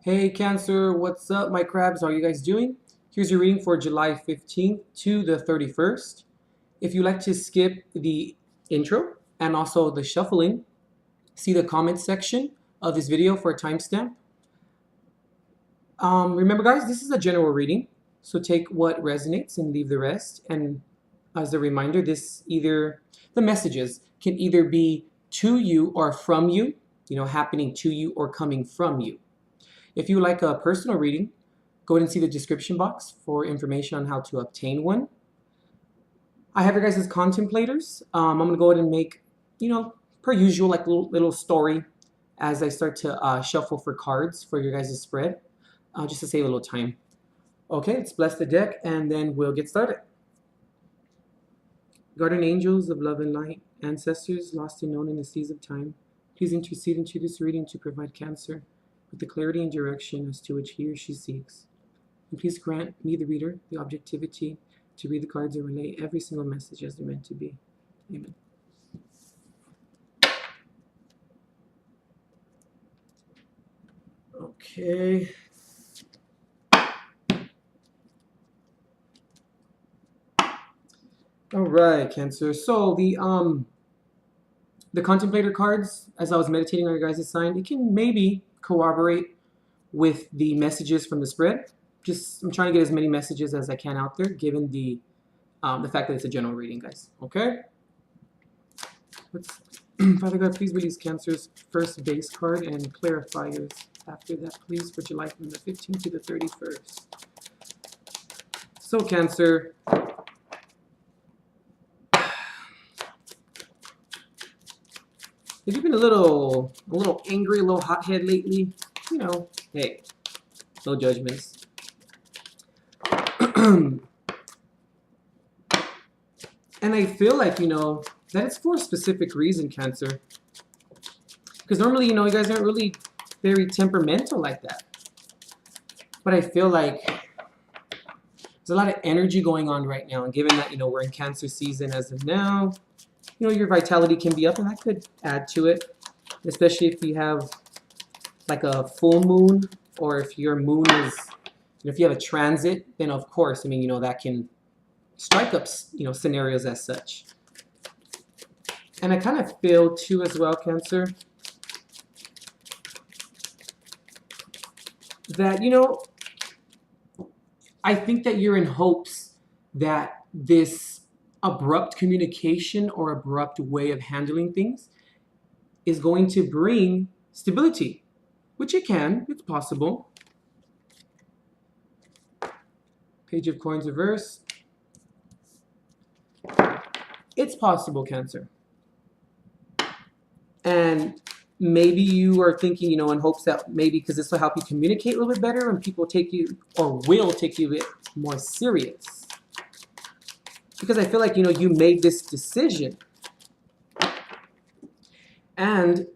Hey Cancer, what's up my crabs? How are you guys doing? Here's your reading for July 15th to the 31st. If you like to skip the intro and also the shuffling, see the comment section of this video for a timestamp. Remember guys, this is a general reading, so take what resonates and leave the rest. And as a reminder, the messages can either be to you or from you, happening to you or coming from you. If you like a personal reading, go ahead and see the description box for information on how to obtain one. I have your guys as contemplators. I'm going to go ahead and make, per usual, like a little story as I start to shuffle for cards for your guys' spread, just to save a little time. Okay, let's bless the deck and then we'll get started. Guardian angels of love and light, ancestors lost and known in the seas of time, please intercede into this reading to provide Cancer with the clarity and direction as to which he or she seeks. And please grant me, the reader, the objectivity to read the cards and relay every single message as they're meant to be. Amen. Okay. All right, Cancer. So the contemplator cards, as I was meditating on your guys' sign, it can maybe corroborate with the messages from the spread. I'm trying to get as many messages as I can out there, given the fact that it's a general reading, guys. Okay. Father God, please release Cancer's first base card and clarifiers after that, please, for July from the 15th to the 31st. So, Cancer. Have you been a little angry, a little hothead lately? Hey, no judgments. And I feel like, that it's for a specific reason, Cancer. Because normally, you guys aren't really very temperamental like that. But I feel like there's a lot of energy going on right now. And given that, we're in Cancer season as of now, your vitality can be up, and that could add to it. Especially if you have like a full moon, or if your moon is, if you have a transit, then of course, that can strike up, scenarios as such. And I kind of feel too as well, Cancer, that, I think that you're in hopes that this abrupt communication or abrupt way of handling things is going to bring stability, which it can, it's possible. Page of Coins reverse. It's possible, Cancer. And maybe you are thinking, in hopes that maybe because this will help you communicate a little bit better and people take you, or will take you a bit more serious. Because I feel like, you made this decision. And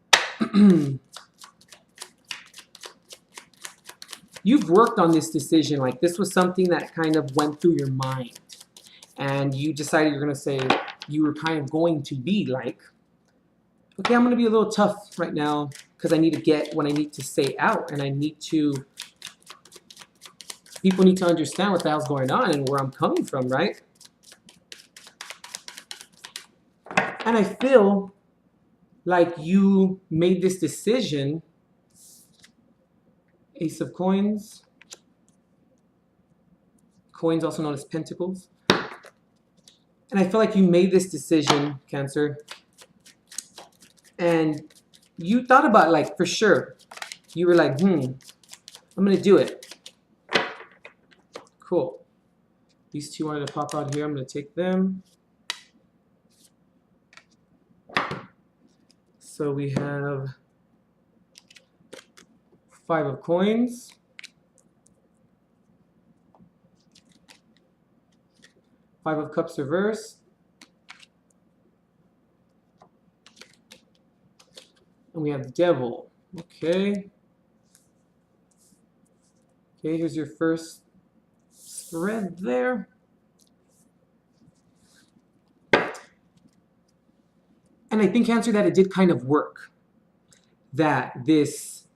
you've worked on this decision. Like, this was something that kind of went through your mind. And you decided you're going to say, you were kind of going to be like, okay, I'm going to be a little tough right now because I need to get what I need to say out. And people need to understand what the hell's going on and where I'm coming from, right? And I feel like you made this decision. Ace of Coins. Coins also known as Pentacles. And I feel like you made this decision, Cancer. And you thought about, like, for sure. You were like, I'm going to do it. Cool. These two wanted to pop out here. I'm going to take them. So we have 5 of Coins. Five of Cups reverse. And we have the Devil. Okay. Okay, here's your first spread there. And I think, Cancer, that it did kind of work. That this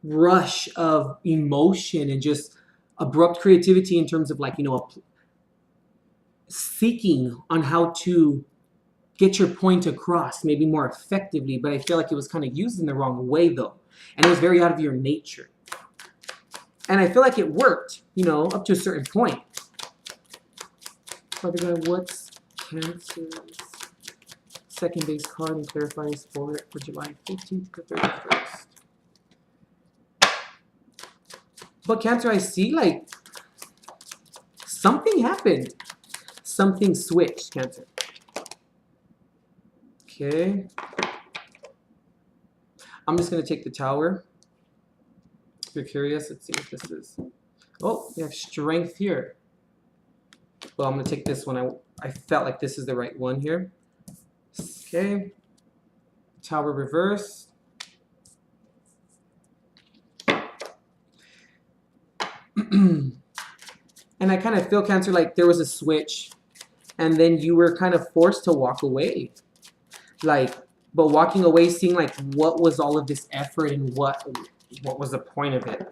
rush of emotion and just abrupt creativity in terms of like, you know, seeking on how to get your point across maybe more effectively, but I feel like it was kind of used in the wrong way though. And it was very out of your nature. And I feel like it worked, you know, up to a certain point. Father God, what's Cancer's second base card and clarifies for it for July 15th to 31st? But Cancer, I see like something happened. Something switched, Cancer. Okay. I'm just going to take the Tower. If you're curious, let's see what this is. Oh, we have Strength here. Well, I'm going to take this one. I felt like this is the right one here. Okay. Tower reverse. And I kind of feel, Cancer, like there was a switch. And then you were kind of forced to walk away. Like, but walking away, seeing like what was all of this effort and what was the point of it?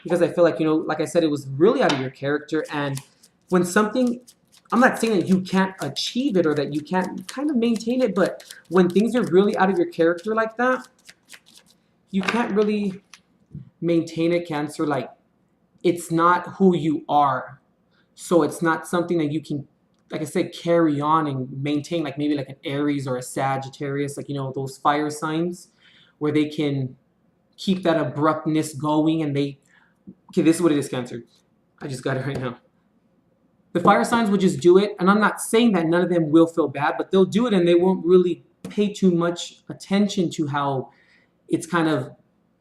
Because I feel like, you know, like I said, it was really out of your character. And when something, I'm not saying that you can't achieve it or that you can't kind of maintain it, but when things are really out of your character like that, you can't really maintain it, Cancer. Like, it's not who you are. So it's not something that you can, like I said, carry on and maintain, like maybe like an Aries or a Sagittarius, like, you know, those fire signs where they can keep that abruptness going and they, okay, this is what it is, Cancer. I just got it right now. The fire signs will just do it, and I'm not saying that none of them will feel bad, but they'll do it and they won't really pay too much attention to how it's kind of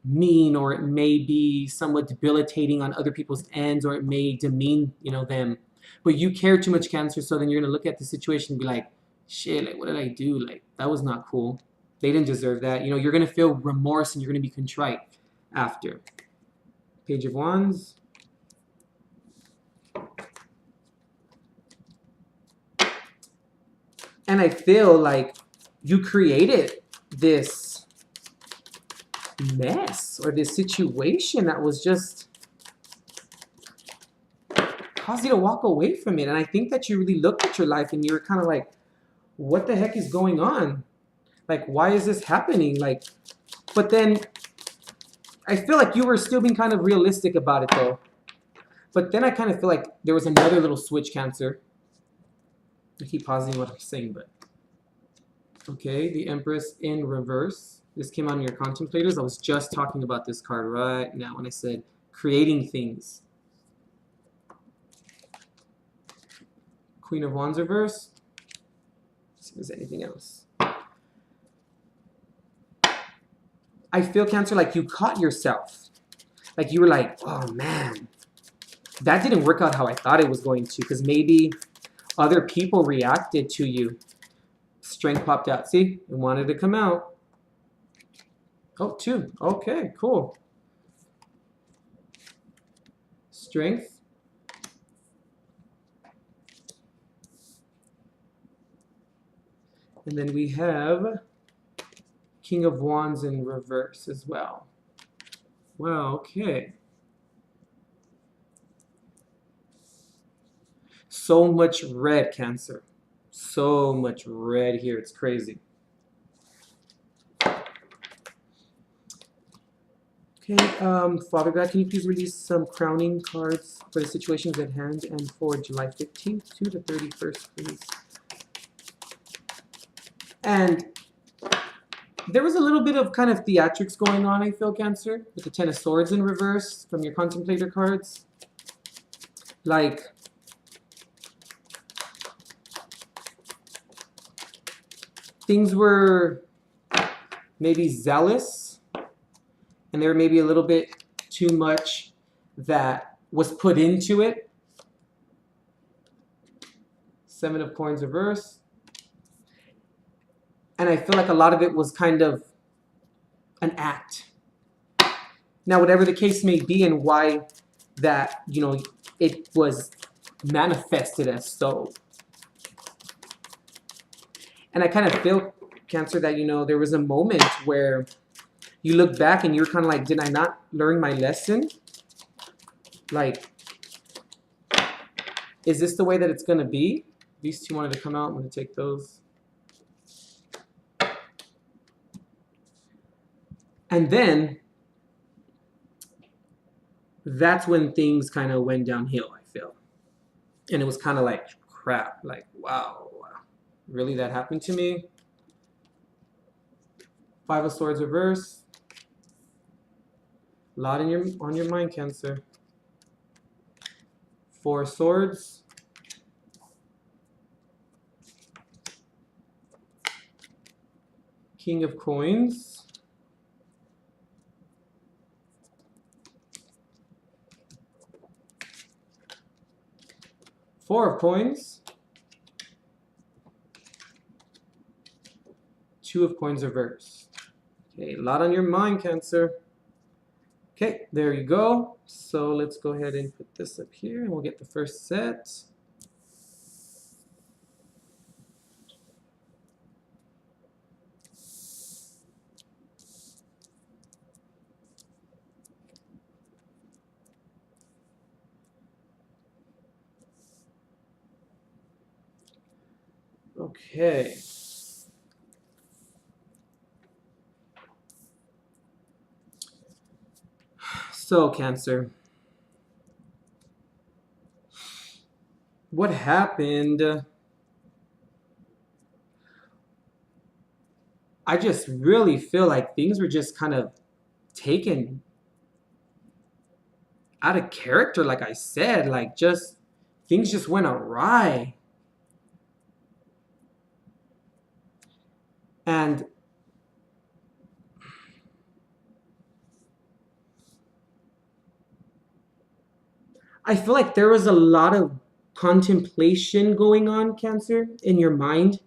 mean, or it may be somewhat debilitating on other people's ends, or it may demean, you know, them. But you care too much, Cancer, so then you're gonna look at the situation and be like, shit, like what did I do? Like, that was not cool. They didn't deserve that. You know, you're gonna feel remorse and you're gonna be contrite after. Page of Wands. And I feel like you created this mess or this situation that was just caused you to walk away from it. And I think that you really looked at your life and you were kind of like, what the heck is going on? Like, why is this happening? Like, but then I feel like you were still being kind of realistic about it though. But then I kind of feel like there was another little switch, Cancer. I keep pausing what I'm saying, but okay, the Empress in reverse. This came on your contemplators. I was just talking about this card right now when I said creating things. Queen of Wands reverse. Let's see if there's anything else. I feel, Cancer, like you caught yourself. Like you were like, oh man, that didn't work out how I thought it was going to, because maybe other people reacted to you. Strength popped out. See? It wanted to come out. Oh, 2. Okay, cool. Strength. And then we have King of Wands in reverse as well. Well, okay. So much red, Cancer. So much red here. It's crazy. Okay, Father God, can you please release some crowning cards for the situations at hand and for July 15th to the 31st, please? And there was a little bit of kind of theatrics going on, I feel, Cancer, with the Ten of Swords in reverse from your Contemplator cards. Like, things were maybe zealous, and there may be a little bit too much that was put into it. 7 of Coins reverse. And I feel like a lot of it was kind of an act. Now, whatever the case may be and why that, you know, it was manifested as so. And I kind of feel, Cancer, that, you know, there was a moment where You look back and you're kind of like, did I not learn my lesson? Like, is this the way that it's going to be? These two wanted to come out. I'm going to take those. And then that's when things kind of went downhill, I feel. And it was kind of like, crap, like, wow, really that happened to me? Five of Swords reverse. A lot on your mind, Cancer. Four of Swords. King of Coins. Four of Coins. Two of Coins reversed. Okay, a lot on your mind, Cancer. Okay, there you go. So let's go ahead and put this up here and we'll get the first set. Okay. So, Cancer, what happened? I just really feel like things were just kind of taken out of character, like I said, like just things just went awry. And I feel like there was a lot of contemplation going on, Cancer, in your mind.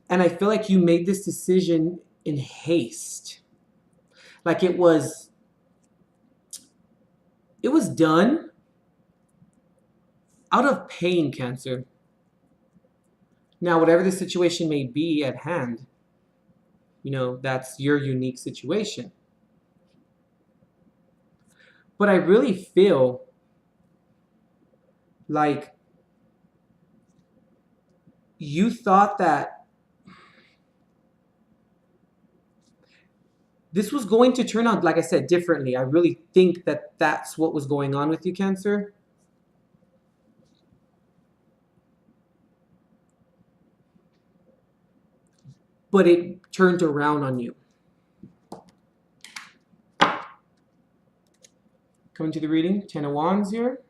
And I feel like you made this decision in haste. Like it was done out of pain, Cancer. Now, whatever the situation may be at hand, you know, that's your unique situation. But I really feel like you thought that this was going to turn out, like I said, differently. I really think that that's what was going on with you, Cancer. But it turned around on you. Coming to the reading, Ten of Wands here.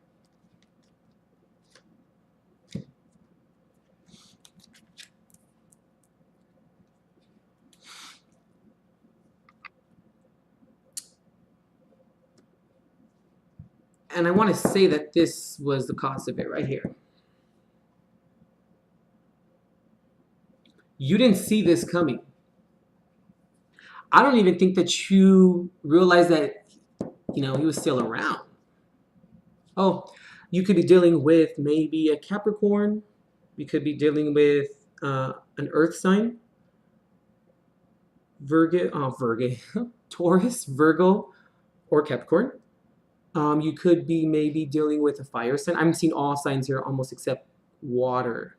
And I want to say that this was the cause of it right here. You didn't see this coming. I don't even think that you realized that, you know, he was still around. Oh, you could be dealing with maybe a Capricorn. You could be dealing with an earth sign. Taurus, Virgo, or Capricorn. You could be maybe dealing with a fire sign. I'm seeing all signs here almost except water.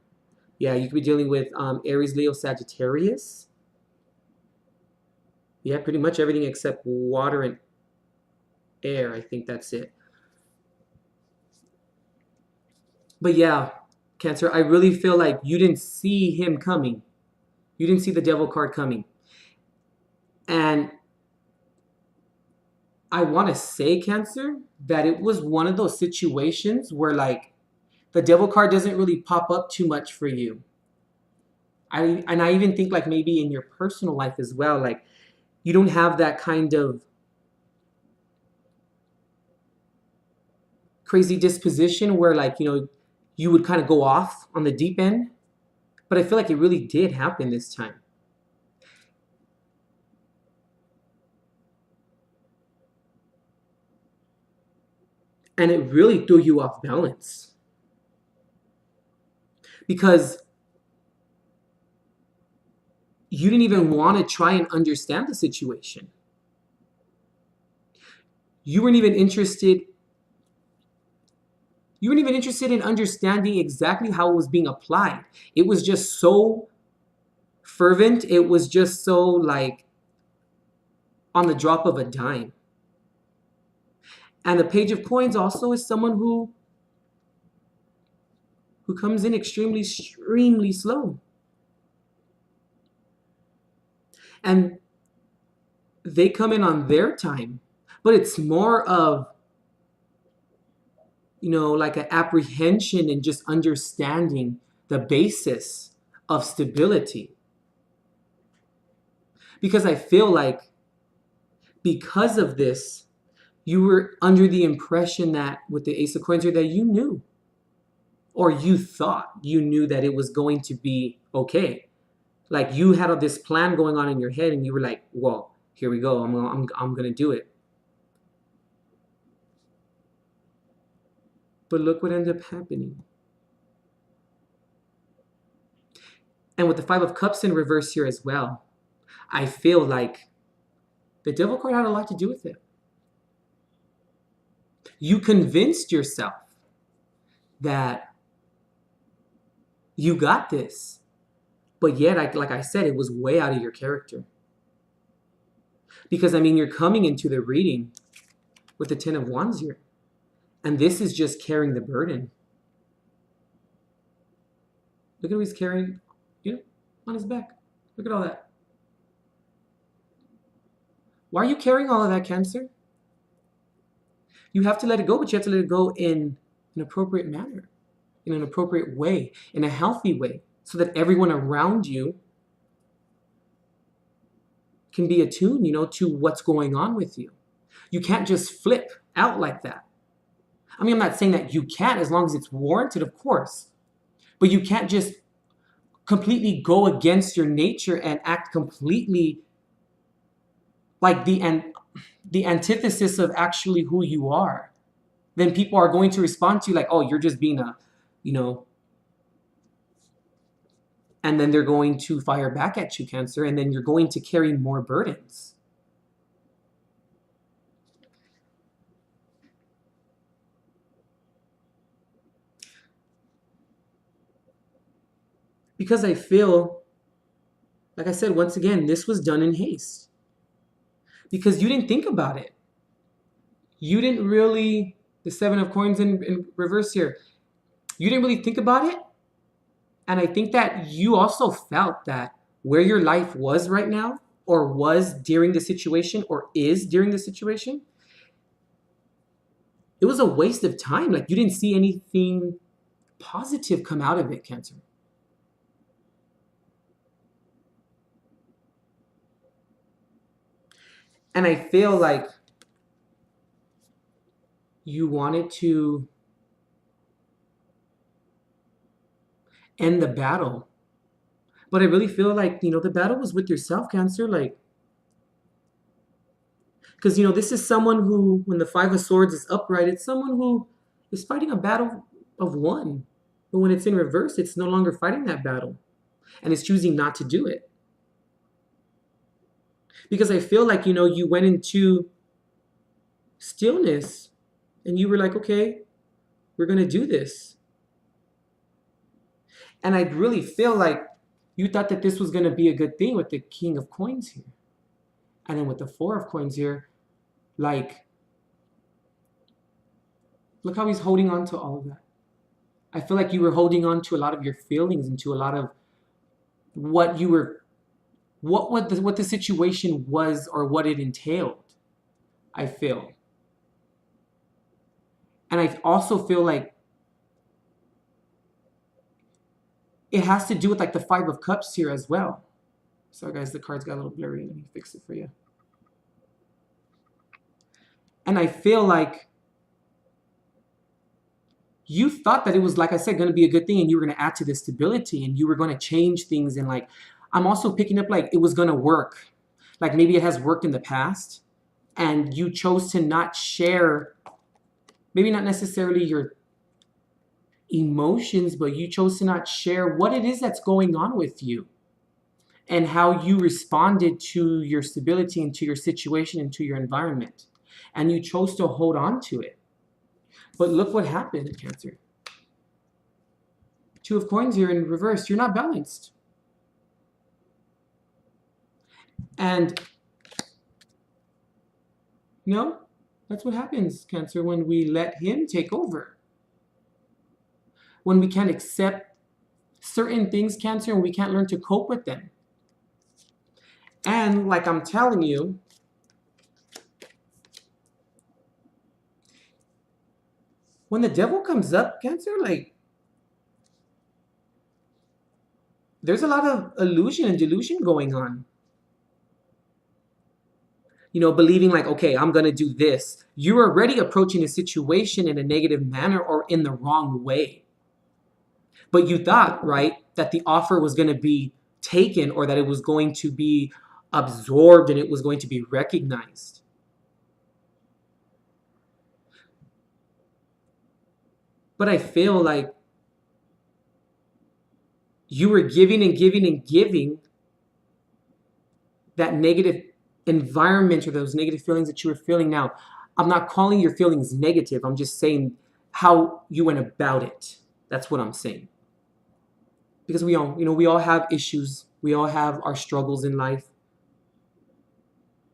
Yeah, you could be dealing with Aries, Leo, Sagittarius. Yeah, pretty much everything except water and air. I think that's it. But yeah, Cancer, I really feel like you didn't see him coming. You didn't see the devil card coming. And I want to say, Cancer, that it was one of those situations where like the devil card doesn't really pop up too much for you. I even think like maybe in your personal life as well, like you don't have that kind of crazy disposition where like, you know, you would kind of go off on the deep end. But I feel like it really did happen this time. And it really threw you off balance. Because you didn't even want to try and understand the situation. You weren't even interested. You weren't even interested in understanding exactly how it was being applied. It was just so fervent. It was just so like on the drop of a dime. And the Page of Coins also is someone who comes in extremely slow. And they come in on their time, but it's more of, like an apprehension and just understanding the basis of stability. Because I feel like because of this, you were under the impression that with the Ace of Coins here that you knew, or you thought you knew that it was going to be okay. Like you had all this plan going on in your head and you were like, well, here we go. I'm going to do it. But look what ended up happening. And with the Five of Cups in reverse here as well, I feel like the Devil card had a lot to do with it. You convinced yourself that you got this. But yet, like I said, it was way out of your character. Because, you're coming into the reading with the Ten of Wands here. And this is just carrying the burden. Look at what he's carrying, on his back. Look at all that. Why are you carrying all of that, Cancer? You have to let it go, but you have to let it go in an appropriate manner, in an appropriate way, in a healthy way, so that everyone around you can be attuned, to what's going on with you. You can't just flip out like that. I'm not saying that you can't, as long as it's warranted, of course. But you can't just completely go against your nature and act completely like the antithesis of actually who you are. Then people are going to respond to you like, oh, you're just being and then they're going to fire back at you, Cancer, and then you're going to carry more burdens. Because I feel, like I said, once again, this was done in haste. Because you didn't think about it. You didn't really, the Seven of Coins in reverse here, you didn't really think about it. And I think that you also felt that where your life was right now, or was during the situation, or is during the situation, it was a waste of time. Like you didn't see anything positive come out of it, Cancer. And I feel like you wanted to end the battle. But I really feel like, the battle was with yourself, Cancer. Like, because, this is someone who, when the Five of Swords is upright, it's someone who is fighting a battle of one. But when it's in reverse, it's no longer fighting that battle. And it's choosing not to do it. Because I feel like, you went into stillness and you were like, okay, we're going to do this. And I really feel like you thought that this was going to be a good thing with the King of Coins here. And then with the Four of Coins here, like, look how he's holding on to all of that. I feel like you were holding on to a lot of your feelings and to a lot of what you were, what the situation was or what it entailed, I feel. And I also feel like it has to do with like the Five of Cups here as well. Sorry guys, the cards got a little blurry. Let me fix it for you. And I feel like you thought that it was, like I said, going to be a good thing, and you were going to add to the stability, and you were going to change things. And like, I'm also picking up like it was going to work. Like maybe it has worked in the past, and you chose to not share, maybe not necessarily your emotions, but you chose to not share what it is that's going on with you and how you responded to your stability and to your situation and to your environment. and you chose to hold on to it. But look what happened, Cancer. Two of Coins here in reverse. You're not balanced. And no, that's what happens, Cancer, when we let him take over. When we can't accept certain things, Cancer, and we can't learn to cope with them. And like I'm telling you, when the devil comes up, Cancer, like, there's a lot of illusion and delusion going on. You know, believing like, okay, I'm going to do this. You're already approaching a situation in a negative manner or in the wrong way. But you thought, right, that the offer was going to be taken or that it was going to be absorbed and it was going to be recognized. But I feel like you were giving and giving and giving that negative environment or those negative feelings that you were feeling. Now, I'm not calling your feelings negative. I'm just saying how you went about it. That's what I'm saying. Because we all have issues. We all have our struggles in life.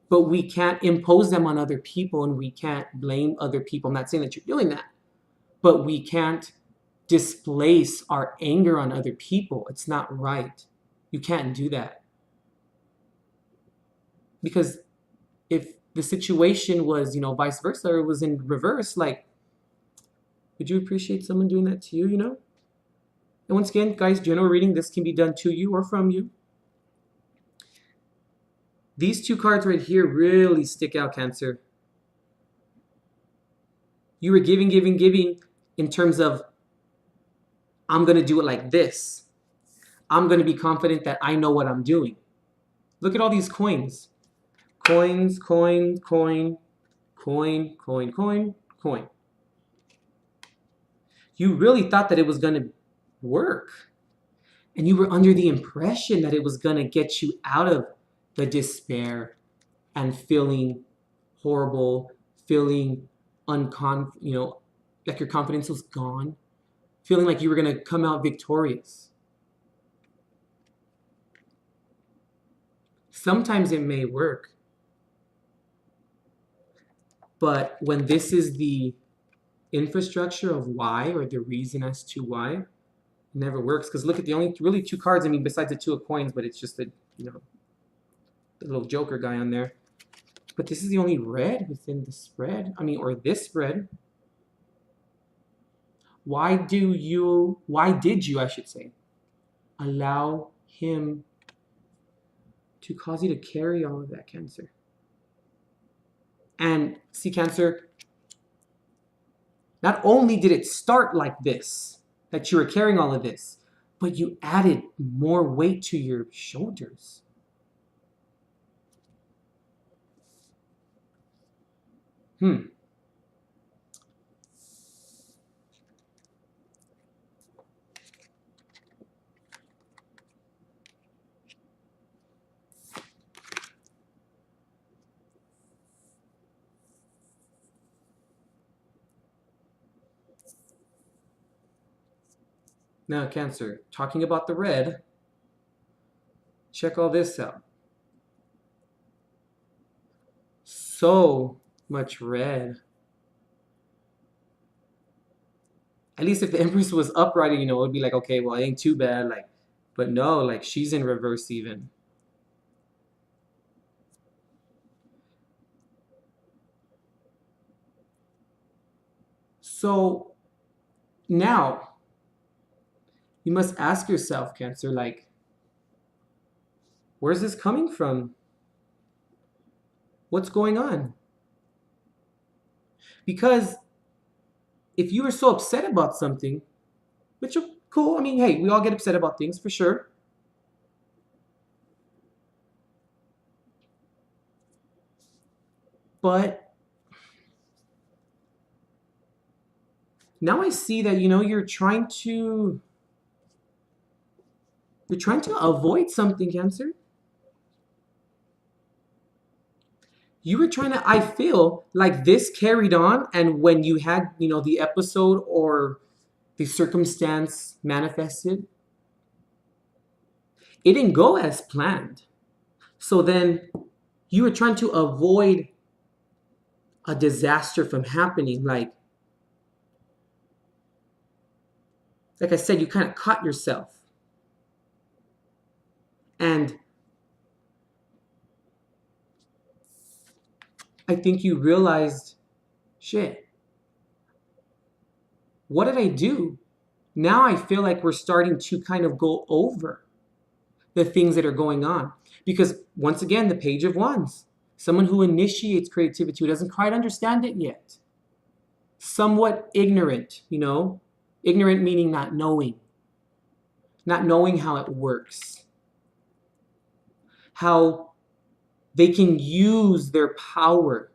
But we can't impose them on other people and we can't blame other people. I'm not saying that you're doing that. But we can't displace our anger on other people. It's not right. You can't do that. Because if the situation was, vice versa, or it was in reverse, like, would you appreciate someone doing that to you, And once again, guys, general reading, this can be done to you or from you. These two cards right here really stick out, Cancer. You were giving in terms of, I'm going to do it like this. I'm going to be confident that I know what I'm doing. Look at all these coins. Coins, coin, coin, coin, coin, coin, coin. You really thought that it was going to work. And you were under the impression that it was going to get you out of the despair and feeling horrible, feeling like your confidence was gone, feeling like you were going to come out victorious. Sometimes it may work. But when this is the infrastructure of why, or the reason as to why, it never works. Because look at the only really two cards, besides the two of coins, but it's just the little Joker guy on there. But this is the only red within the spread. Or this spread. Why did you, I should say, allow him to cause you to carry all of that, Cancer? And see, Cancer, not only did it start like this, that you were carrying all of this, but you added more weight to your shoulders. Now, Cancer, talking about the red, check all this out. So much red. At least if the Empress was upright, it would be like, okay, well, it ain't too bad. But no, she's in reverse even. So now, you must ask yourself, Cancer, where's this coming from? What's going on? Because if you were so upset about something, which is cool, hey, we all get upset about things for sure. But now I see that, you're trying to avoid something, Cancer. You were trying to, I feel like this carried on, and when you had, the episode or the circumstance manifested, it didn't go as planned. So then you were trying to avoid a disaster from happening. Like I said, you kind of caught yourself. And I think you realized, shit, what did I do? Now I feel like we're starting to kind of go over the things that are going on. Because once again, the Page of Wands, someone who initiates creativity, who doesn't quite understand it yet. Somewhat ignorant, ignorant meaning not knowing how it works, how they can use their power,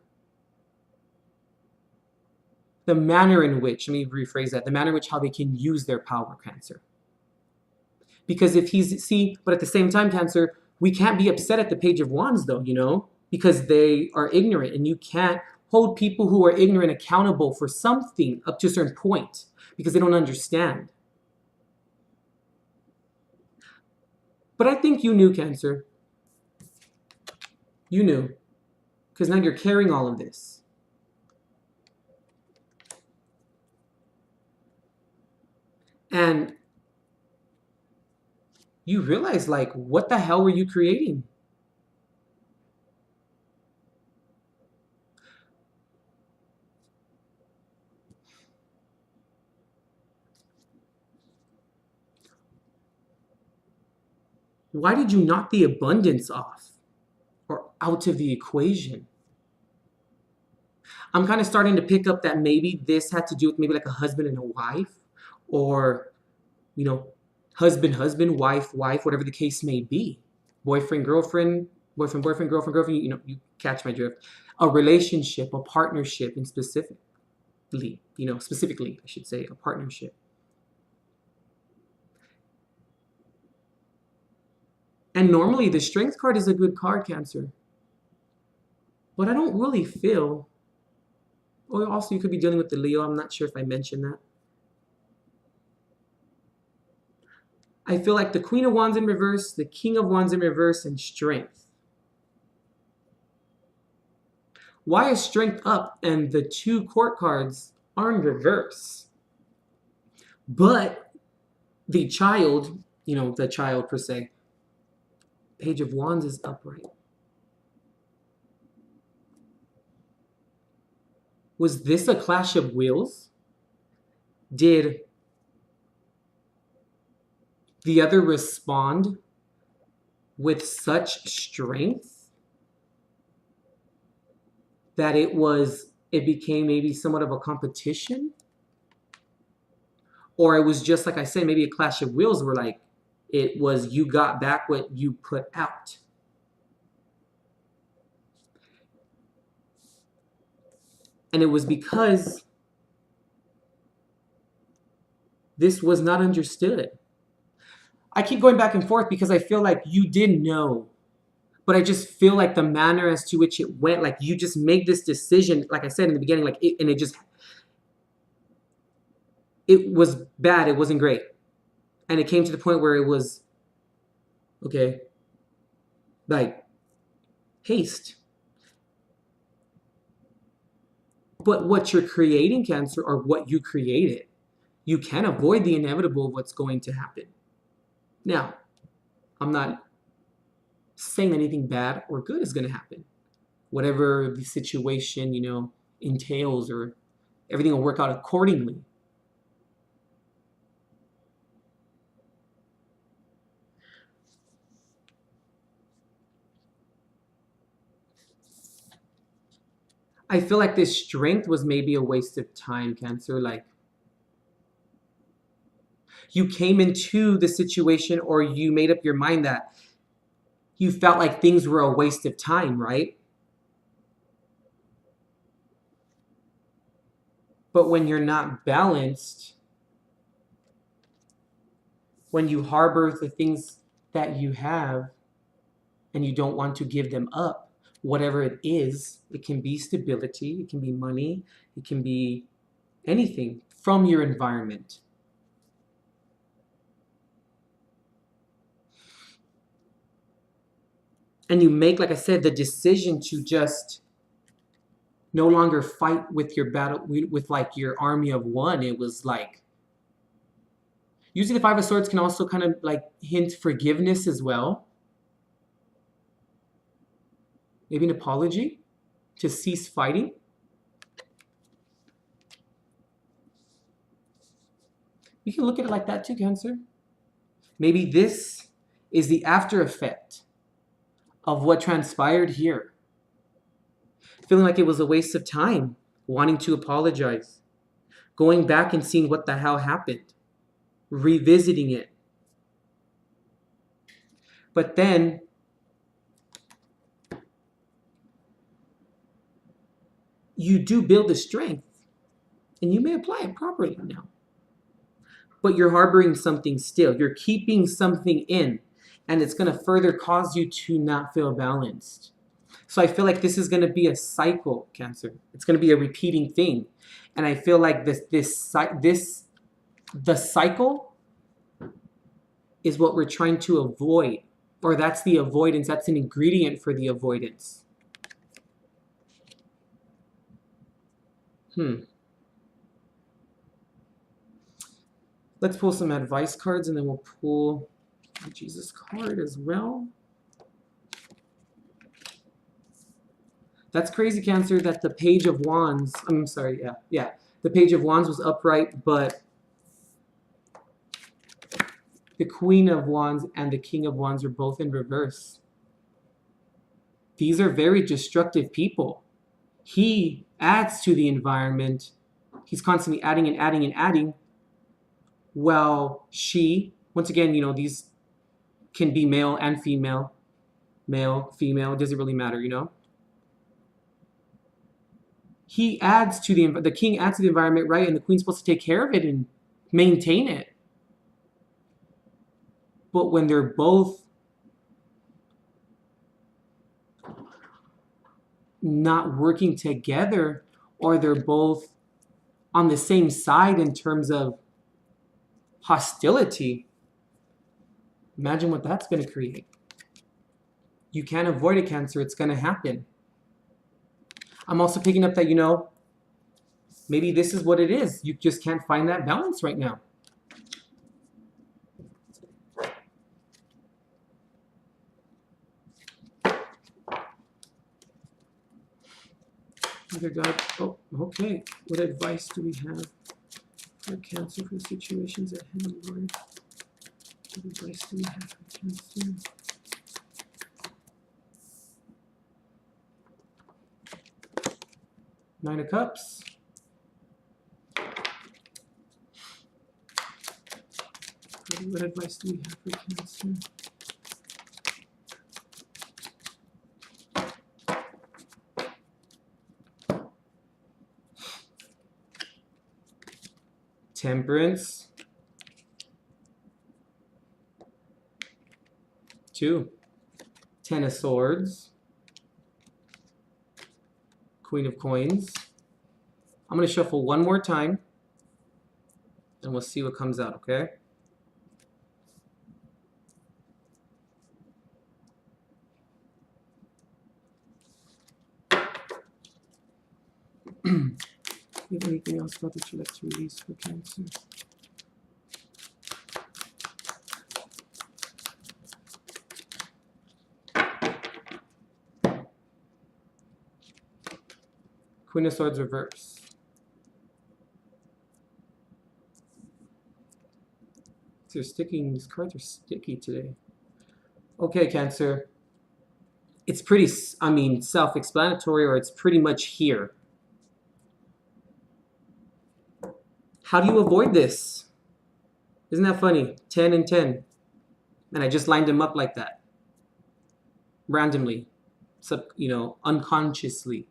the manner in which, let me rephrase that, the manner in which how they can use their power, Cancer. Because but at the same time, Cancer, we can't be upset at the Page of Wands though, because they are ignorant, and you can't hold people who are ignorant accountable for something up to a certain point because they don't understand. But I think you knew, Cancer. You knew. Because now you're carrying all of this. And you realize, like, what the hell were you creating? Why did you knock the abundance off or out of the equation? I'm kind of starting to pick up that maybe this had to do with maybe like a husband and a wife, or, husband, wife, whatever the case may be. Boyfriend, girlfriend, girlfriend, you catch my drift. A relationship, a partnership, and specifically, I should say, a partnership. And normally the Strength card is a good card, Cancer. But I don't really feel, or also you could be dealing with the Leo, I'm not sure if I mentioned that. I feel like the Queen of Wands in reverse, the King of Wands in reverse, and Strength. Why is Strength up and the 2 Court cards are in reverse? But the child, the child per se, Page of Wands is upright. Was this a clash of wills? Did the other respond with such strength that it became maybe somewhat of a competition? Or it was just, like I said, maybe a clash of wills where like it was you got back what you put out. And it was because this was not understood. I keep going back and forth because I feel like you didn't know. But I just feel like the manner as to which it went, like you just made this decision, like I said in the beginning, it was bad. It wasn't great. And it came to the point where it was, okay, like haste. But what you're creating, Cancer, or what you created, you can avoid the inevitable of what's going to happen. Now, I'm not saying anything bad or good is going to happen. Whatever the situation, entails, or everything will work out accordingly. I feel like this Strength was maybe a waste of time, Cancer. Like, you came into the situation, or you made up your mind that you felt like things were a waste of time, right? But when you're not balanced, when you harbor the things that you have and you don't want to give them up, whatever it is. It can be stability, it can be money, it can be anything from your environment. And you make, like I said, the decision to just no longer fight with your battle, with like your army of one. It was like, usually the Five of Swords can also kind of like hint forgiveness as well. Maybe an apology to cease fighting. You can look at it like that too, Cancer. Maybe this is the after effect of what transpired here. Feeling like it was a waste of time, wanting to apologize, going back and seeing what the hell happened, revisiting it. But then you do build the strength, and you may apply it properly now. But you're harboring something still. You're keeping something in, and it's going to further cause you to not feel balanced. So I feel like this is going to be a cycle, Cancer. It's going to be a repeating thing. And I feel like the cycle is what we're trying to avoid. Or that's the avoidance. That's an ingredient for the avoidance. Let's pull some advice cards, and then we'll pull a Jesus card as well. That's crazy, Cancer, that the Page of Wands, I'm sorry, yeah. The Page of Wands was upright, but the Queen of Wands and the King of Wands are both in reverse. These are very destructive people. He adds to the environment. He's constantly adding and adding and adding. Well, she, once again, you know, these can be male and female. Male, female, it doesn't really matter, you know? He adds to the king adds to the environment, right? And the queen's supposed to take care of it and maintain it. But when they're both not working together, or they're both on the same side in terms of hostility, imagine what that's going to create. You can't avoid it, Cancer. It's going to happen. I'm also picking up that, you know, maybe this is what it is. You just can't find that balance right now. Mother God, oh, okay. What advice do we have for Cancer for the situations at hand, Lord? What advice do we have for Cancer? Nine of Cups. What advice do we have for Cancer? Temperance. 2. 10 of Swords. Queen of Coins. I'm going to shuffle one more time, and we'll see what comes out, okay? Do you have anything else about that you'd like to release for Cancer? Queen of Swords reverse. They're sticking, these cards are sticky today. Okay, Cancer. It's pretty, I mean, self-explanatory, or it's pretty much here. How do you avoid this? Isn't that funny? 10 and 10. And I just lined them up like that. Randomly. You know, unconsciously.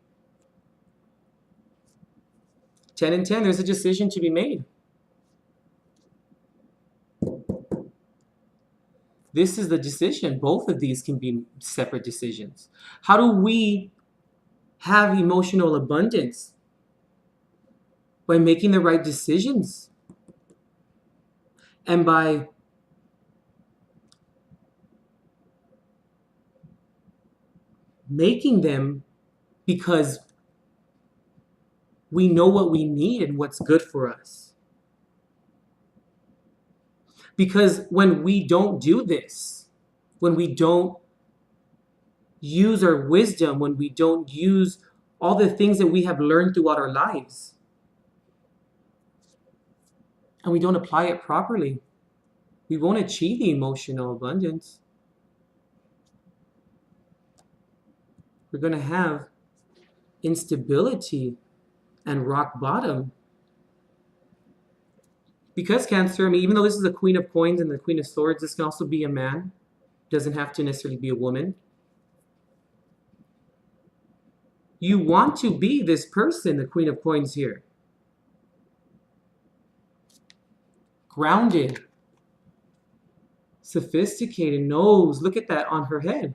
10 and 10, there's a decision to be made. This is the decision. Both of these can be separate decisions. How do we have emotional abundance? By making the right decisions. And by making them because we know what we need and what's good for us. Because when we don't do this, when we don't use our wisdom, when we don't use all the things that we have learned throughout our lives, and we don't apply it properly, we won't achieve the emotional abundance. We're going to have instability and rock bottom. Because Cancer, I mean, even though this is the Queen of Coins and the Queen of Swords, this can also be a man. It doesn't have to necessarily be a woman. You want to be this person, the Queen of Coins here. Grounded. Sophisticated. Knows. Look at that on her head.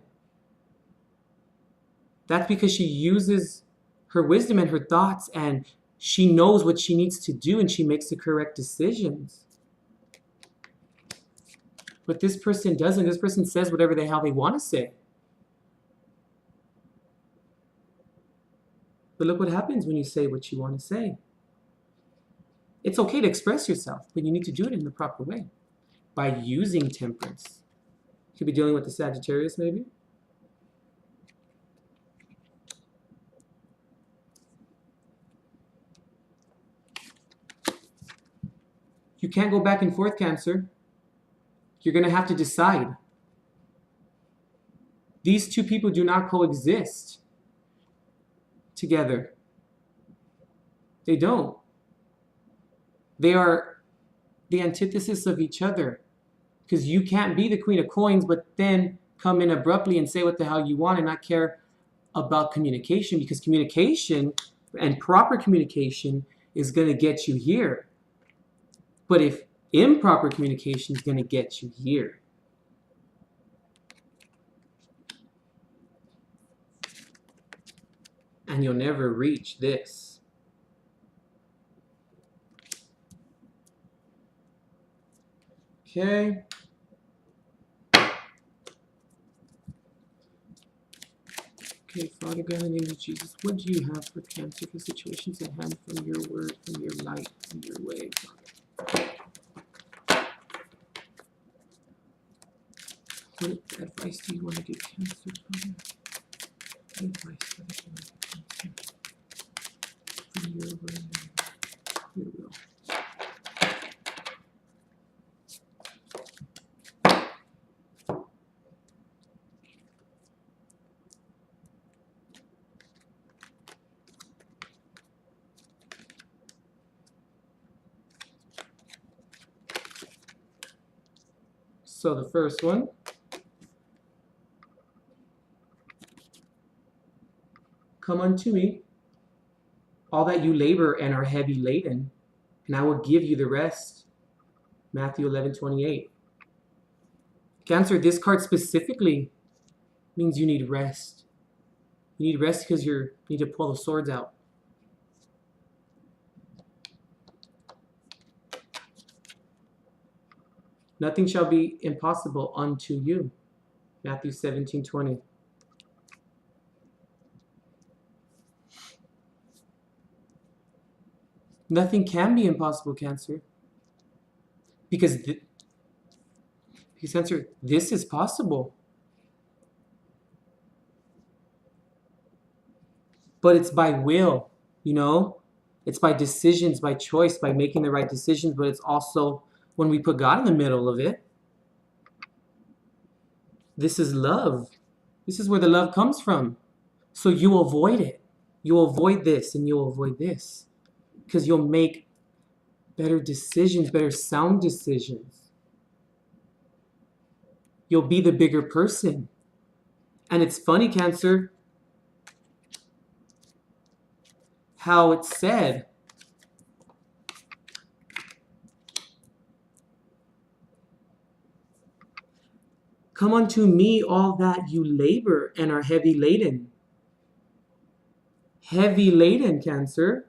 That's because she uses her wisdom and her thoughts, and she knows what she needs to do, and she makes the correct decisions. But this person doesn't. This person says whatever the hell they want to say. But look what happens when you say what you want to say. It's okay to express yourself, but you need to do it in the proper way. By using temperance. You could be dealing with the Sagittarius, maybe. You can't go back and forth, Cancer. You're going to have to decide. These two people do not coexist together. They don't. They are the antithesis of each other. Because you can't be the Queen of Coins, but then come in abruptly and say what the hell you want and not care about communication. Because communication and proper communication is going to get you here. But if improper communication is going to get you here. And you'll never reach this. Okay. Okay, Father God, in the name of Jesus, what do you have for Cancer, for situations at hand, from your word, from your light, from your way, Father? What advice do you want to give Cancer, Father? What advice, Father, do you want to give Cancer? From your word, your will. So the first one, come unto me, all that you labor and are heavy laden, and I will give you the rest. Matthew 11:28. Cancer, this card specifically means you need rest. You need rest because you need to pull the swords out. Nothing shall be impossible unto you. Matthew 17:20. Nothing can be impossible, Cancer. Because Cancer, this is possible. But it's by will, you know? It's by decisions, by choice, by making the right decisions, but it's also when we put God in the middle of it. This is love. This is where the love comes from. So you avoid it. You'll avoid this and you'll avoid this. Because you'll make better decisions, better sound decisions. You'll be the bigger person. And it's funny, Cancer, how it's said. Come unto me, all that you labor and are heavy laden. Heavy laden, Cancer.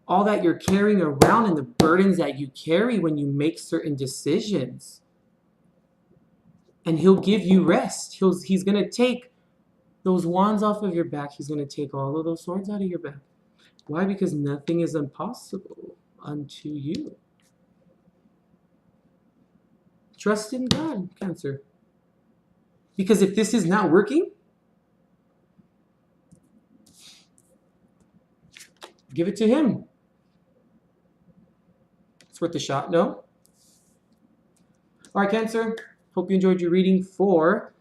All that you're carrying around and the burdens that you carry when you make certain decisions. And he'll give you rest. He's going to take those wands off of your back. He's going to take all of those swords out of your back. Why? Because nothing is impossible unto you. Trust in God, Cancer. Because if this is not working, give it to him. It's worth a shot, no? All right, Cancer. Hope you enjoyed your reading for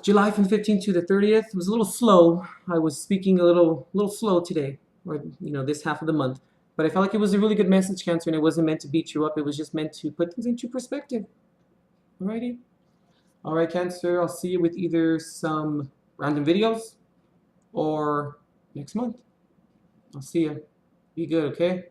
July from 15th to the 30th. It was a little slow. I was speaking a little slow today, or this half of the month. But I felt like it was a really good message, Cancer, and it wasn't meant to beat you up. It was just meant to put things into perspective. Alrighty. All right, Cancer. I'll see you with either some random videos or next month. I'll see you. Be good, okay?